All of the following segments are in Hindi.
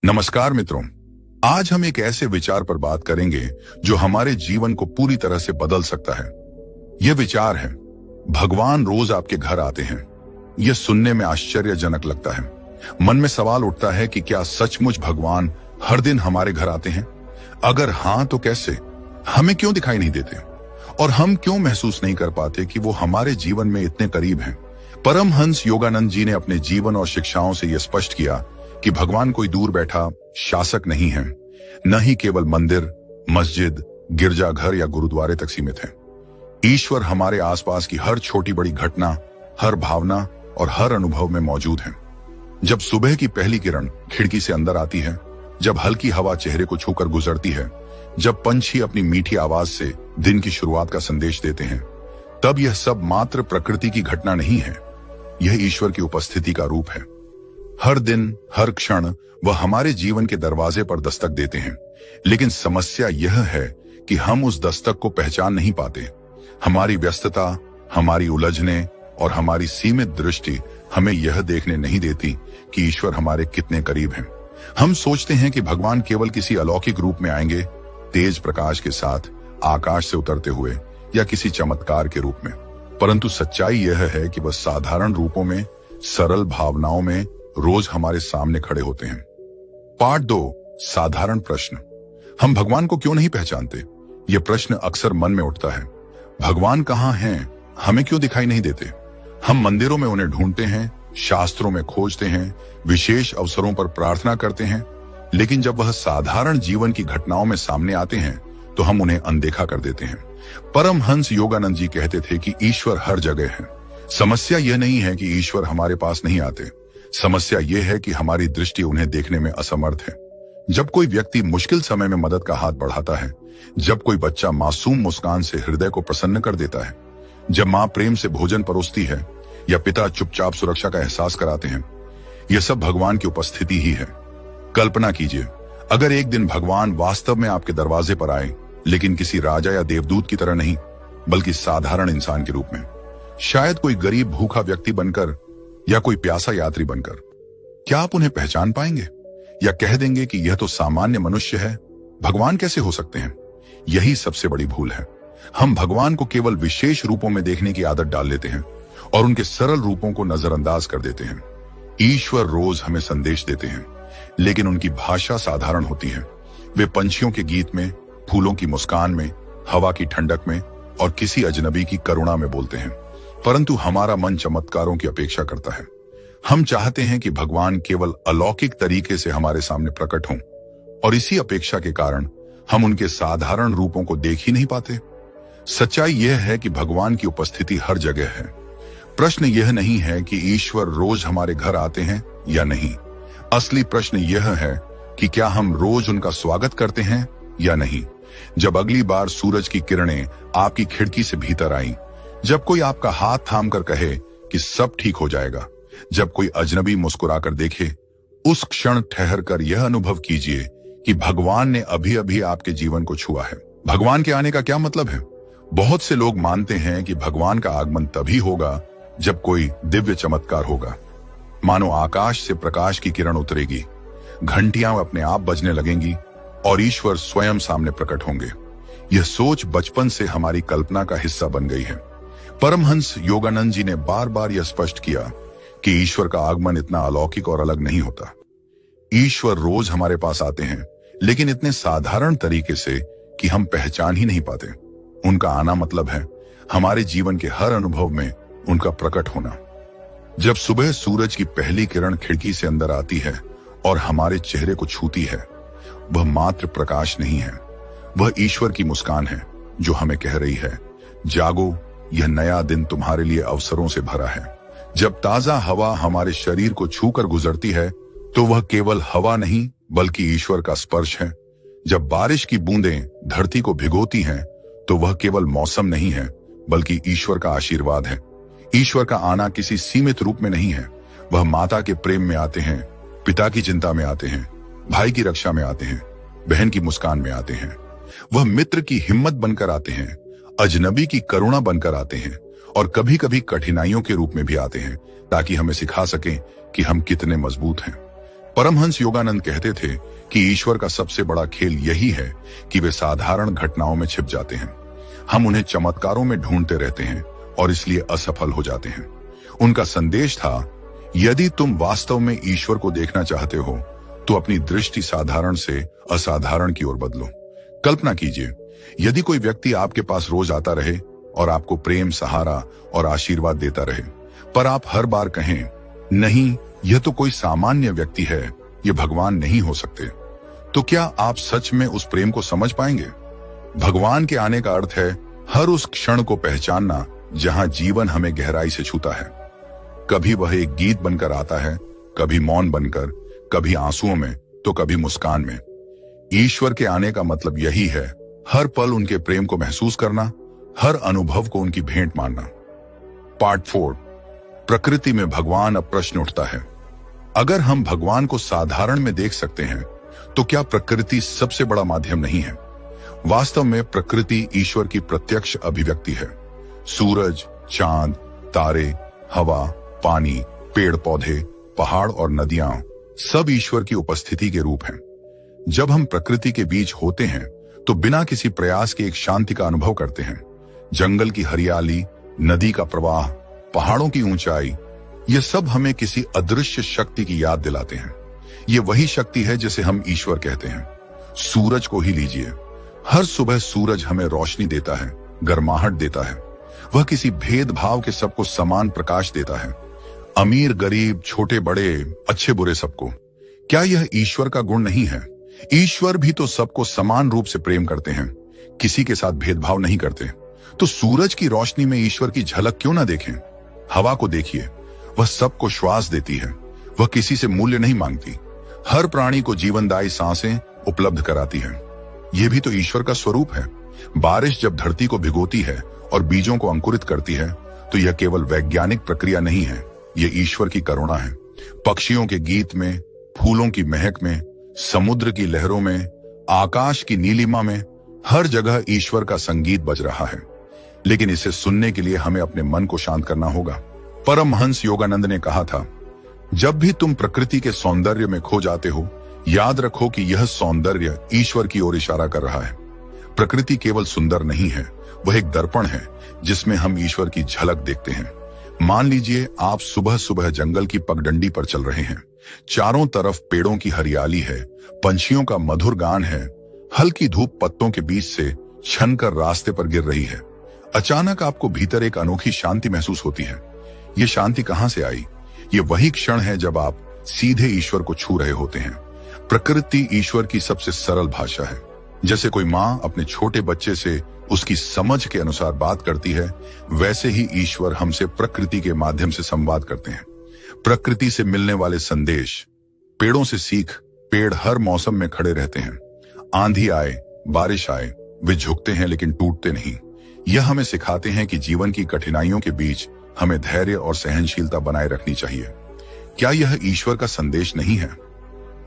नमस्कार मित्रों, आज हम एक ऐसे विचार पर बात करेंगे जो हमारे जीवन को पूरी तरह से बदल सकता है। यह विचार है, भगवान रोज आपके घर आते हैं। यह सुनने में आश्चर्यजनक लगता है। मन में सवाल उठता है कि क्या सचमुच भगवान हर दिन हमारे घर आते हैं? अगर हाँ तो कैसे? हमें क्यों दिखाई नहीं देते और हम क्यों महसूस नहीं कर पाते कि वो हमारे जीवन में इतने करीब हैं? परमहंस योगानंद जी ने अपने जीवन और शिक्षाओं से यह स्पष्ट किया कि भगवान कोई दूर बैठा शासक नहीं है, न ही केवल मंदिर, मस्जिद, गिरजाघर या गुरुद्वारे तक सीमित है। ईश्वर हमारे आसपास की हर छोटी बड़ी घटना, हर भावना और हर अनुभव में मौजूद है। जब सुबह की पहली किरण खिड़की से अंदर आती है, जब हल्की हवा चेहरे को छूकर गुजरती है, जब पंछी अपनी मीठी आवाज से दिन की शुरुआत का संदेश देते हैं, तब यह सब मात्र प्रकृति की घटना नहीं है, यह ईश्वर की उपस्थिति का रूप है। हर दिन, हर क्षण वह हमारे जीवन के दरवाजे पर दस्तक देते हैं, लेकिन समस्या यह है कि हम उस दस्तक को पहचान नहीं पाते। हमारी व्यस्तता, हमारी उलझने और हमारी सीमित दृष्टि हमें यह देखने नहीं देती कि ईश्वर हमारे कितने करीब हैं। हम सोचते हैं कि भगवान केवल किसी अलौकिक रूप में आएंगे, तेज प्रकाश के साथ, आकाश से उतरते हुए या किसी चमत्कार के रूप में। परंतु सच्चाई यह है कि वह साधारण रूपों में, सरल भावनाओं में रोज हमारे सामने खड़े होते हैं। पार्ट 2, साधारण प्रश्न। हम भगवान को क्यों नहीं पहचानते? यह प्रश्न अक्सर मन में उठता है। भगवान कहाँ हैं? हमें क्यों दिखाई नहीं देते? हम मंदिरों में उन्हें ढूंढते हैं, शास्त्रों में खोजते हैं, विशेष अवसरों पर प्रार्थना करते हैं, लेकिन जब वह साधारण जीवन की घटनाओं में सामने आते हैं तो हम उन्हें अनदेखा कर देते हैं। परमहंस योगानंद जी कहते थे कि ईश्वर हर जगह है। समस्या यह नहीं है कि ईश्वर हमारे पास नहीं आते, समस्या यह है कि हमारी दृष्टि उन्हें देखने में असमर्थ है। जब कोई व्यक्ति मुश्किल समय में मदद का हाथ बढ़ाता है, जब कोई बच्चा मासूम मुस्कान से हृदय को प्रसन्न कर देता है, जब माँ प्रेम से भोजन परोसती है या पिता चुपचाप सुरक्षा का एहसास कराते हैं, यह सब भगवान की उपस्थिति ही है। कल्पना कीजिए, अगर एक दिन भगवान वास्तव में आपके दरवाजे पर आए, लेकिन किसी राजा या देवदूत की तरह नहीं, बल्कि साधारण इंसान के रूप में। शायद कोई गरीब भूखा व्यक्ति बनकर या कोई प्यासा यात्री बनकर। क्या आप उन्हें पहचान पाएंगे या कह देंगे कि यह तो सामान्य मनुष्य है, भगवान कैसे हो सकते हैं? यही सबसे बड़ी भूल है। हम भगवान को केवल विशेष रूपों में देखने की आदत डाल लेते हैं और उनके सरल रूपों को नजरअंदाज कर देते हैं। ईश्वर रोज हमें संदेश देते हैं, लेकिन उनकी भाषा साधारण होती है। वे पंछियों के गीत में, फूलों की मुस्कान में, हवा की ठंडक में और किसी अजनबी की करुणा में बोलते हैं। परंतु हमारा मन चमत्कारों की अपेक्षा करता है। हम चाहते हैं कि भगवान केवल अलौकिक तरीके से हमारे सामने प्रकट हों, और इसी अपेक्षा के कारण हम उनके साधारण रूपों को देख ही नहीं पाते। सच्चाई यह है कि भगवान की उपस्थिति हर जगह है। प्रश्न यह नहीं है कि ईश्वर रोज हमारे घर आते हैं या नहीं। असली प्रश्न यह है कि क्या हम रोज उनका स्वागत करते हैं या नहीं। जब अगली बार सूरज की किरणें आपकी खिड़की से भीतर आईं, जब कोई आपका हाथ थामकर कहे कि सब ठीक हो जाएगा, जब कोई अजनबी मुस्कुराकर देखे, उस क्षण ठहर कर यह अनुभव कीजिए कि भगवान ने अभी अभी आपके जीवन को छुआ है। भगवान के आने का क्या मतलब है? बहुत से लोग मानते हैं कि भगवान का आगमन तभी होगा जब कोई दिव्य चमत्कार होगा, मानो आकाश से प्रकाश की किरण उतरेगी, घंटियां अपने आप बजने लगेंगी और ईश्वर स्वयं सामने प्रकट होंगे। यह सोच बचपन से हमारी कल्पना का हिस्सा बन गई है। परमहंस योगानंद जी ने बार बार यह स्पष्ट किया कि ईश्वर का आगमन इतना अलौकिक और अलग नहीं होता। ईश्वर रोज हमारे पास आते हैं, लेकिन इतने साधारण तरीके से कि हम पहचान ही नहीं पाते। उनका आना मतलब है हमारे जीवन के हर अनुभव में उनका प्रकट होना। जब सुबह सूरज की पहली किरण खिड़की से अंदर आती है और हमारे चेहरे को छूती है, वह मात्र प्रकाश नहीं है, वह ईश्वर की मुस्कान है जो हमें कह रही है, जागो, यह नया दिन तुम्हारे लिए अवसरों से भरा है। जब ताजा हवा हमारे शरीर को छूकर गुजरती है तो वह केवल हवा नहीं बल्कि ईश्वर का स्पर्श है। जब बारिश की बूंदें धरती को भिगोती हैं तो वह केवल मौसम नहीं है बल्कि ईश्वर का आशीर्वाद है। ईश्वर का आना किसी सीमित रूप में नहीं है। वह माता के प्रेम में आते हैं, पिता की चिंता में आते हैं, भाई की रक्षा में आते हैं, बहन की मुस्कान में आते हैं। वह मित्र की हिम्मत बनकर आते हैं, अजनबी की करुणा बनकर आते हैं और कभी कभी कठिनाइयों के रूप में भी आते हैं, ताकि हमें सिखा सकें कि हम कितने मजबूत हैं। परमहंस योगानंद कहते थे कि ईश्वर का सबसे बड़ा खेल यही है कि वे साधारण घटनाओं में छिप जाते हैं। हम उन्हें चमत्कारों में ढूंढते रहते हैं और इसलिए असफल हो जाते हैं। उनका संदेश था, यदि तुम वास्तव में ईश्वर को देखना चाहते हो तो अपनी दृष्टि साधारण से असाधारण की ओर बदलो। कल्पना कीजिए, यदि कोई व्यक्ति आपके पास रोज आता रहे और आपको प्रेम, सहारा और आशीर्वाद देता रहे, पर आप हर बार कहें, नहीं, यह तो कोई सामान्य व्यक्ति है, ये भगवान नहीं हो सकते, तो क्या आप सच में उस प्रेम को समझ पाएंगे? भगवान के आने का अर्थ है हर उस क्षण को पहचानना जहां जीवन हमें गहराई से छूता है। कभी वह एक गीत बनकर आता है, कभी मौन बनकर, कभी आंसुओं में तो कभी मुस्कान में। ईश्वर के आने का मतलब यही है, हर पल उनके प्रेम को महसूस करना, हर अनुभव को उनकी भेंट मानना। पार्ट 4, प्रकृति में भगवान। अब प्रश्न उठता है, अगर हम भगवान को साधारण में देख सकते हैं तो क्या प्रकृति सबसे बड़ा माध्यम नहीं है? वास्तव में प्रकृति ईश्वर की प्रत्यक्ष अभिव्यक्ति है। सूरज, चांद, तारे, हवा, पानी, पेड़ पौधे, पहाड़ और नदियां सब ईश्वर की उपस्थिति के रूप हैं। जब हम प्रकृति के बीच होते हैं तो बिना किसी प्रयास के एक शांति का अनुभव करते हैं। जंगल की हरियाली, नदी का प्रवाह, पहाड़ों की ऊंचाई, ये सब हमें किसी अदृश्य शक्ति की याद दिलाते हैं। ये वही शक्ति है जिसे हम ईश्वर कहते हैं। सूरज को ही लीजिए, हर सुबह सूरज हमें रोशनी देता है, गर्माहट देता है। वह किसी भेदभाव के सबको समान प्रकाश देता है, अमीर गरीब, छोटे बड़े, अच्छे बुरे सबको। क्या यह ईश्वर का गुण नहीं है? ईश्वर भी तो सबको समान रूप से प्रेम करते हैं, किसी के साथ भेदभाव नहीं करते। तो सूरज की रोशनी में ईश्वर की झलक क्यों ना देखें? हवा को देखिए, वह सबको श्वास देती है, वह किसी से मूल्य नहीं मांगती, हर प्राणी को जीवनदायी सांसें उपलब्ध कराती है। यह भी तो ईश्वर का स्वरूप है। बारिश जब धरती को भिगोती है और बीजों को अंकुरित करती है तो यह केवल वैज्ञानिक प्रक्रिया नहीं है, यह ईश्वर की करुणा है। पक्षियों के गीत में, फूलों की महक में, समुद्र की लहरों में, आकाश की नीलिमा में, हर जगह ईश्वर का संगीत बज रहा है। लेकिन इसे सुनने के लिए हमें अपने मन को शांत करना होगा। परमहंस योगानंद ने कहा था, जब भी तुम प्रकृति के सौंदर्य में खो जाते हो, याद रखो कि यह सौंदर्य ईश्वर की ओर इशारा कर रहा है। प्रकृति केवल सुंदर नहीं है, वह एक दर्पण है जिसमें हम ईश्वर की झलक देखते हैं। मान लीजिए आप सुबह सुबह जंगल की पगडंडी पर चल रहे हैं। चारों तरफ पेड़ों की हरियाली है, पंछियों का मधुर गान है, हल्की धूप पत्तों के बीच से छनकर रास्ते पर गिर रही है। अचानक आपको भीतर एक अनोखी शांति महसूस होती है। ये शांति कहां से आई? ये वही क्षण है जब आप सीधे ईश्वर को छू रहे होते हैं। प्रकृति ईश्वर की सबसे सरल भाषा है। जैसे कोई माँ अपने छोटे बच्चे से उसकी समझ के अनुसार बात करती है, वैसे ही ईश्वर हमसे प्रकृति के माध्यम से संवाद करते हैं। प्रकृति से मिलने वाले संदेश, पेड़ों से सीख, पेड़ हर मौसम में खड़े रहते हैं। आंधी आए, बारिश आए, वे झुकते हैं लेकिन टूटते नहीं। यह हमें सिखाते हैं कि जीवन की कठिनाइयों के बीच हमें धैर्य और सहनशीलता बनाए रखनी चाहिए। क्या यह ईश्वर का संदेश नहीं है?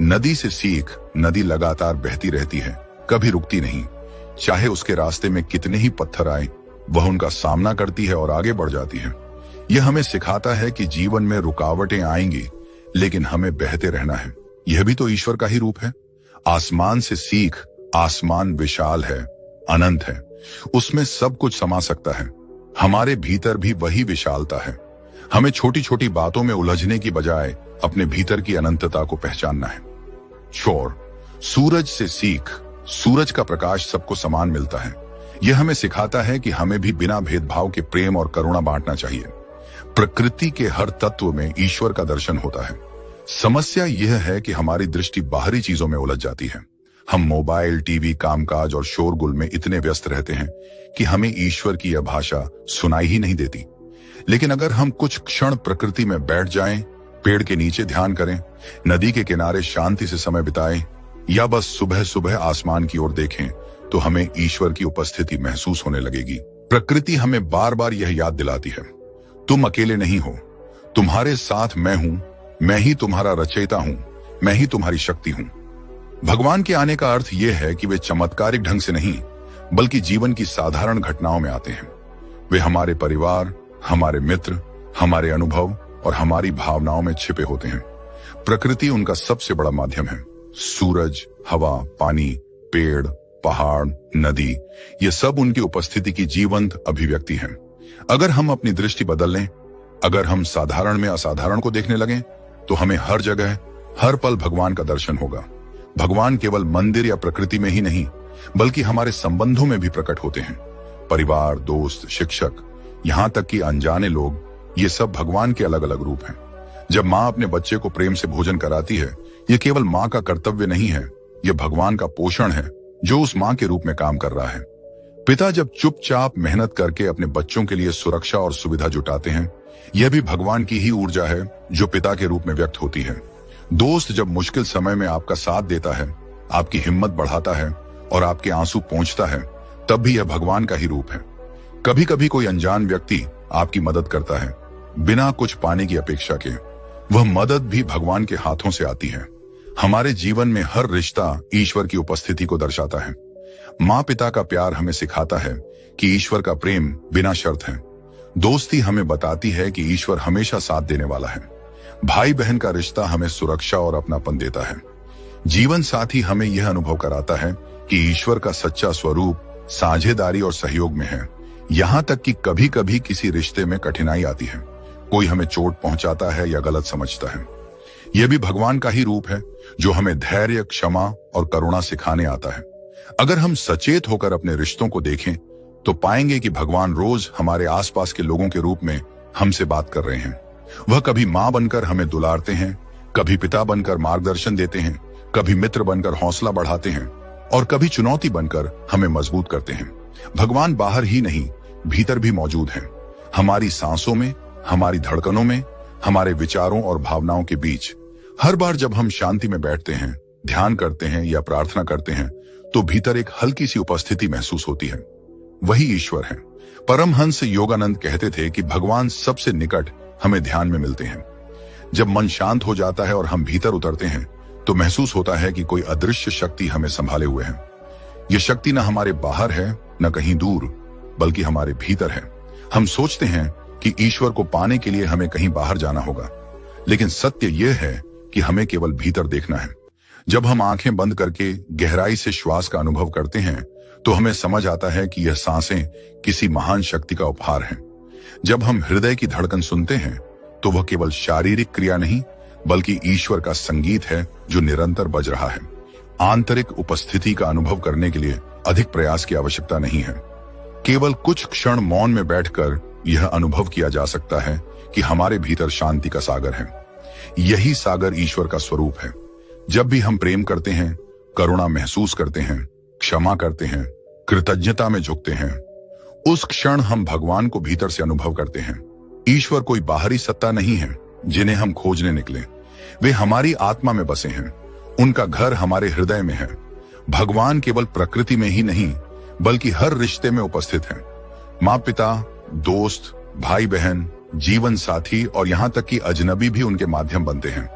नदी से सीख, नदी लगातार बहती रहती है, कभी रुकती नहीं। चाहे उसके रास्ते में कितने ही पत्थर आए, वह उनका सामना करती है और आगे बढ़ जाती है। यह हमें सिखाता है कि जीवन में रुकावटें आएंगी, लेकिन हमें बहते रहना है। यह भी तो ईश्वर का ही रूप है। आसमान से सीख, आसमान विशाल है, अनंत है, उसमें सब कुछ समा सकता है। हमारे भीतर भी वही विशालता है। हमें छोटी छोटी बातों में उलझने की बजाय अपने भीतर की अनंतता को पहचानना है। शोर, सूरज से सीख, सूरज का प्रकाश सबको समान मिलता है। यह हमें सिखाता है कि हमें भी बिना भेदभाव के प्रेम और करुणा बांटना चाहिए। प्रकृति के हर तत्व में ईश्वर का दर्शन होता है। समस्या यह है कि हमारी दृष्टि बाहरी चीजों में उलझ जाती है। हम मोबाइल, टीवी, कामकाज और शोरगुल में इतने व्यस्त रहते हैं कि हमें ईश्वर की यह भाषा सुनाई ही नहीं देती। लेकिन अगर हम कुछ क्षण प्रकृति में बैठ जाएं, पेड़ के नीचे ध्यान करें, नदी के किनारे शांति से समय बिताएं, या बस सुबह सुबह आसमान की ओर देखें, तो हमें ईश्वर की उपस्थिति महसूस होने लगेगी। प्रकृति हमें बार बार यह याद दिलाती है, तुम अकेले नहीं हो, तुम्हारे साथ मैं हूं, मैं ही तुम्हारा रचयिता हूं, मैं ही तुम्हारी शक्ति हूं। भगवान के आने का अर्थ यह है कि वे चमत्कारिक ढंग से नहीं, बल्कि जीवन की साधारण घटनाओं में आते हैं। वे हमारे परिवार, हमारे मित्र, हमारे अनुभव और हमारी भावनाओं में छिपे होते हैं। प्रकृति उनका सबसे बड़ा माध्यम है। सूरज, हवा, पानी, पेड़, पहाड़, नदी, ये सब उनकी उपस्थिति की जीवंत अभिव्यक्ति हैं। अगर हम अपनी दृष्टि बदल लें, अगर हम साधारण में असाधारण को देखने लगें, तो हमें हर जगह, हर पल भगवान का दर्शन होगा। भगवान केवल मंदिर या प्रकृति में ही नहीं, बल्कि हमारे संबंधों में भी प्रकट होते हैं। परिवार, दोस्त, शिक्षक, यहाँ तक कि अनजाने लोग, ये सब भगवान के अलग अलग रूप हैं। जब माँ अपने बच्चे को प्रेम से भोजन कराती है, ये केवल माँ का कर्तव्य नहीं है, ये भगवान का पोषण है जो उस माँ के रूप में काम कर रहा है। पिता जब चुपचाप मेहनत करके अपने बच्चों के लिए सुरक्षा और सुविधा जुटाते हैं, यह भी भगवान की ही ऊर्जा है जो पिता के रूप में व्यक्त होती है। दोस्त जब मुश्किल समय में आपका साथ देता है, आपकी हिम्मत बढ़ाता है और आपके आंसू पोंछता है, तब भी यह भगवान का ही रूप है। कभी कभी कोई अनजान व्यक्ति आपकी मदद करता है, बिना कुछ पाने की अपेक्षा के। वह मदद भी भगवान के हाथों से आती है। हमारे जीवन में हर रिश्ता ईश्वर की उपस्थिति को दर्शाता है। माँ पिता का प्यार हमें सिखाता है कि ईश्वर का प्रेम बिना शर्त है। दोस्ती हमें बताती है कि ईश्वर हमेशा साथ देने वाला है। भाई बहन का रिश्ता हमें सुरक्षा और अपनापन देता है। जीवन साथी हमें यह अनुभव कराता है कि ईश्वर का सच्चा स्वरूप साझेदारी और सहयोग में है। यहाँ तक कि कभी कभी किसी रिश्ते में कठिनाई आती है, कोई हमें चोट पहुंचाता है या गलत समझता है, यह भी भगवान का ही रूप है जो हमें धैर्य, क्षमा और करुणा सिखाने आता है। अगर हम सचेत होकर अपने रिश्तों को देखें, तो पाएंगे कि भगवान रोज हमारे आसपास के लोगों के रूप में हमसे बात कर रहे हैं। वह कभी माँ बनकर हमें दुलारते हैं, कभी पिता बनकर मार्गदर्शन देते हैं, कभी मित्र बनकर हौसला बढ़ाते हैं और कभी चुनौती बनकर हमें मजबूत करते हैं। भगवान बाहर ही नहीं, भीतर भी मौजूद हैं। हमारी सांसों में, हमारी धड़कनों में, हमारे विचारों और भावनाओं के बीच। हर बार जब हम शांति में बैठते हैं, ध्यान करते हैं या प्रार्थना करते हैं, तो भीतर एक हल्की सी उपस्थिति महसूस होती है। वही ईश्वर है। परमहंस योगानंद कहते थे कि भगवान सबसे निकट हमें ध्यान में मिलते हैं। जब मन शांत हो जाता है और हम भीतर उतरते हैं, तो महसूस होता है कि कोई अदृश्य शक्ति हमें संभाले हुए है। यह शक्ति न हमारे बाहर है, न कहीं दूर, बल्कि हमारे भीतर है। हम सोचते हैं कि ईश्वर को पाने के लिए हमें कहीं बाहर जाना होगा, लेकिन सत्य यह है कि हमें केवल भीतर देखना है। जब हम आंखें बंद करके गहराई से श्वास का अनुभव करते हैं, तो हमें समझ आता है कि यह सांसें किसी महान शक्ति का उपहार हैं। जब हम हृदय की धड़कन सुनते हैं, तो वह केवल शारीरिक क्रिया नहीं, बल्कि ईश्वर का संगीत है जो निरंतर बज रहा है। आंतरिक उपस्थिति का अनुभव करने के लिए अधिक प्रयास की आवश्यकता नहीं है। केवल कुछ क्षण मौन में बैठकर यह अनुभव किया जा सकता है कि हमारे भीतर शांति का सागर है। यही सागर ईश्वर का स्वरूप है। जब भी हम प्रेम करते हैं, करुणा महसूस करते हैं, क्षमा करते हैं, कृतज्ञता में झुकते हैं, उस क्षण हम भगवान को भीतर से अनुभव करते हैं। ईश्वर कोई बाहरी सत्ता नहीं है जिन्हें हम खोजने निकले। वे हमारी आत्मा में बसे हैं। उनका घर हमारे हृदय में है। भगवान केवल प्रकृति में ही नहीं, बल्कि हर रिश्ते में उपस्थित है। माँ पिता, दोस्त, भाई बहन, जीवन साथी और यहाँ तक कि अजनबी भी उनके माध्यम बनते हैं।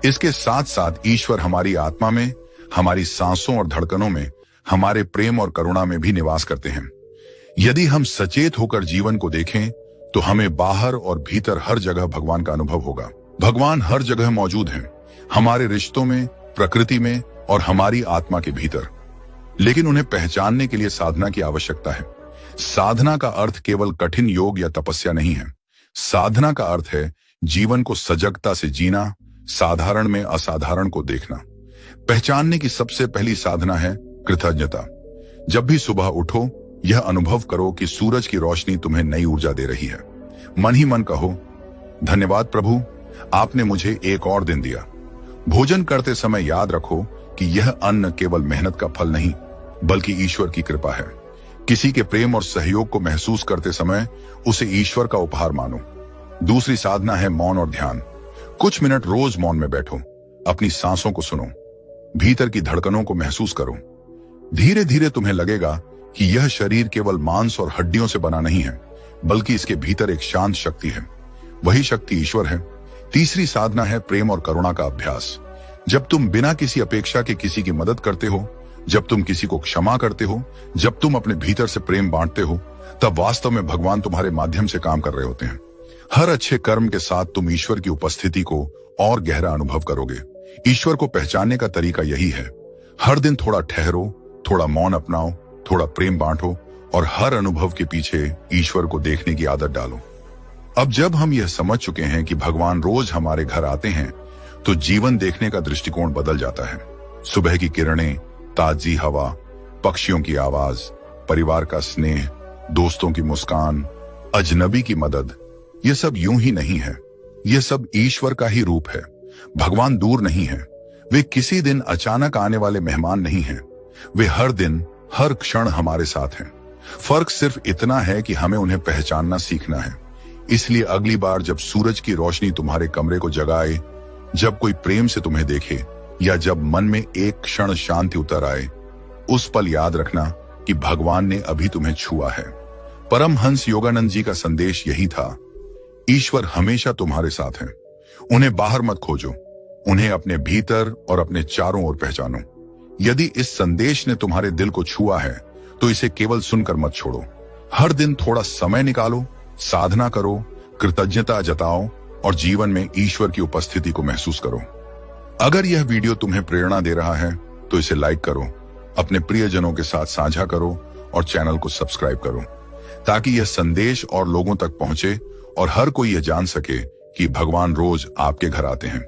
इसके साथ साथ ईश्वर हमारी आत्मा में, हमारी सांसों और धड़कनों में, हमारे प्रेम और करुणा में भी निवास करते हैं। यदि हम सचेत होकर जीवन को देखें, तो हमें बाहर और भीतर हर जगह भगवान का अनुभव होगा। भगवान हर जगह मौजूद हैं, हमारे रिश्तों में, प्रकृति में और हमारी आत्मा के भीतर। लेकिन उन्हें पहचानने के लिए साधना की आवश्यकता है। साधना का अर्थ केवल कठिन योग या तपस्या नहीं है। साधना का अर्थ है जीवन को सजगता से जीना, साधारण में असाधारण को देखना। पहचानने की सबसे पहली साधना है कृतज्ञता। जब भी सुबह उठो, यह अनुभव करो कि सूरज की रोशनी तुम्हें नई ऊर्जा दे रही है। मन ही मन कहो, धन्यवाद प्रभु, आपने मुझे एक और दिन दिया। भोजन करते समय याद रखो कि यह अन्न केवल मेहनत का फल नहीं, बल्कि ईश्वर की कृपा है। किसी के प्रेम और सहयोग को महसूस करते समय उसे ईश्वर का उपहार मानो। दूसरी साधना है मौन और ध्यान। कुछ मिनट रोज मौन में बैठो, अपनी सांसों को सुनो, भीतर की धड़कनों को महसूस करो। धीरे धीरे तुम्हें लगेगा कि यह शरीर केवल मांस और हड्डियों से बना नहीं है, बल्कि इसके भीतर एक शांत शक्ति है। वही शक्ति ईश्वर है। तीसरी साधना है प्रेम और करुणा का अभ्यास। जब तुम बिना किसी अपेक्षा के किसी की मदद करते हो, जब तुम किसी को क्षमा करते हो, जब तुम अपने भीतर से प्रेम बांटते हो, तब वास्तव में भगवान तुम्हारे माध्यम से काम कर रहे होते हैं। हर अच्छे कर्म के साथ तुम ईश्वर की उपस्थिति को और गहरा अनुभव करोगे। ईश्वर को पहचानने का तरीका यही है, हर दिन थोड़ा ठहरो, थोड़ा मौन अपनाओ, थोड़ा प्रेम बांटो और हर अनुभव के पीछे ईश्वर को देखने की आदत डालो। अब जब हम यह समझ चुके हैं कि भगवान रोज हमारे घर आते हैं, तो जीवन देखने का दृष्टिकोण बदल जाता है। सुबह की किरणें, ताजी हवा, पक्षियों की आवाज, परिवार का स्नेह, दोस्तों की मुस्कान, अजनबी की मदद, ये सब यूं ही नहीं है, ये सब ईश्वर का ही रूप है। भगवान दूर नहीं है, वे किसी दिन अचानक आने वाले मेहमान नहीं हैं, वे हर दिन हर क्षण हमारे साथ हैं। फर्क सिर्फ इतना है कि हमें उन्हें पहचानना सीखना है। इसलिए अगली बार जब सूरज की रोशनी तुम्हारे कमरे को जगाए, जब कोई प्रेम से तुम्हें देखे या जब मन में एक क्षण शांति उतर आए, उस पल याद रखना कि भगवान ने अभी तुम्हें छुआ है। परमहंस योगानंद जी का संदेश यही था, ईश्वर हमेशा तुम्हारे साथ है। उन्हें बाहर मत खोजो, उन्हें अपने भीतर और अपने चारों ओर पहचानो। यदि इस संदेश ने तुम्हारे दिल को छुआ है तो इसे केवल सुनकर मत छोड़ो। हर दिन थोड़ा समय निकालो, साधना करो, कृतज्ञता जताओ और जीवन में ईश्वर की उपस्थिति को महसूस करो। अगर यह वीडियो तुम्हें प्रेरणा दे रहा है तो इसे लाइक करो, अपने प्रियजनों के साथ साझा करो और चैनल को सब्सक्राइब करो, ताकि यह संदेश और लोगों तक पहुंचे और हर कोई यह जान सके कि भगवान रोज आपके घर आते हैं।